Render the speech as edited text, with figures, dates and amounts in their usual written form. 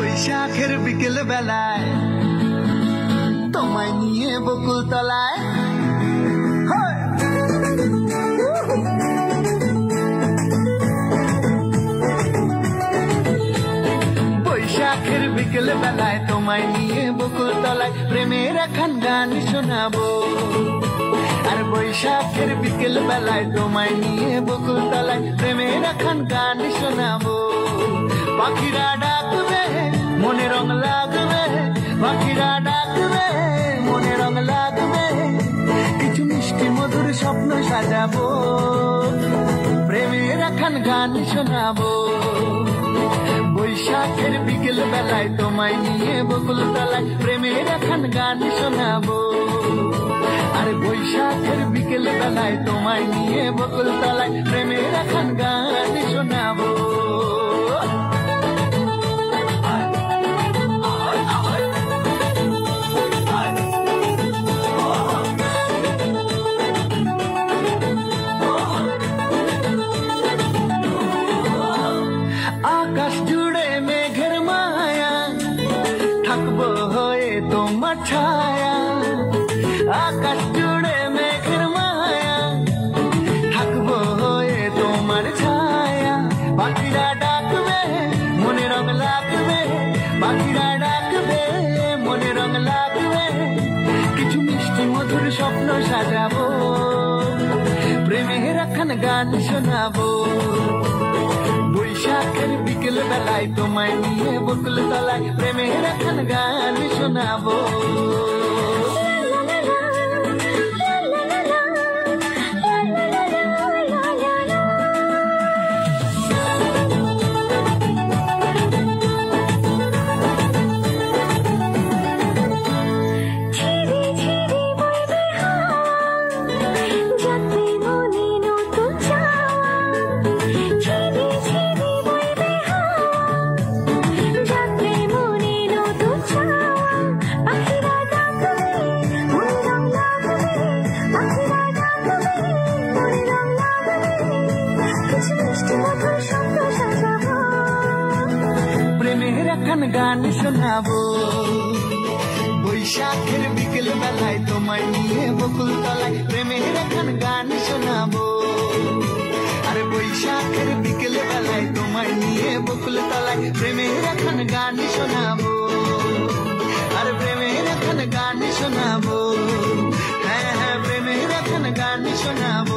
বৈশাখের বিকেল বেলায় তোমায় নিয়ে বকুল তলায় বৈশাখের বিকেল বেলায় তোমায় নিয়ে বকুল তলায় প্রেমের এখন গান শোনাবো। আর বৈশাখের বিকেল বেলায় তোমায় নিয়ে বকুল তলায় প্রেমের এখন গান শোনাবো। পাখিরা ডাকবে মনে রং লাগবে, পাখিরা ডাকবে মনে রং লাগবে, কিছু মিষ্টি মধুর স্বপ্ন সাজাবো, প্রেমের এখন গান শোনাবো। বৈশাখের বিকেল বেলায় তোমায় নিয়ে বকুল তলায় প্রেমের এখন গান শোনাবো। আর বৈশাখের বিকেল বেলায় তোমায় নিয়ে বকুল তলায় প্রেমের এখন গান শোনাবো। আকাশ জুড়ে মেঘের মায়া থাকবো হয়ে তোমার ছায়া, আকাশ জুড়ে মেঘের মায়া থাকবো হয়ে তোমার ছায়া। পাখিরা ডাকবে মনে রং লাগবে, পাখিরা ডাকবে মনে রং লাগবে, কিছু মিষ্টি মধুর স্বপ্ন সাজাবো, প্রেমের এখন গান শোনাবো। বৈশাখের বিকেল বেলায় তোমায় নিয়ে বকুল তলায় প্রেমের এখন গান শোনাবো। প্রেমের এখন গান শোনাবো। বৈশাখের বিকেল বেলায় তোমায় নিয়ে বকুল তলায় প্রেমের এখন গান শোনাবো। আর বৈশাখের বিকেল বেলায় তোমায় নিয়ে বকুল তলায় প্রেমের এখন গান শোনাবো। আর প্রেমের এখন গান শোনাবো, হ্যাঁ হ্যাঁ প্রেমের এখন গান শোনাবো।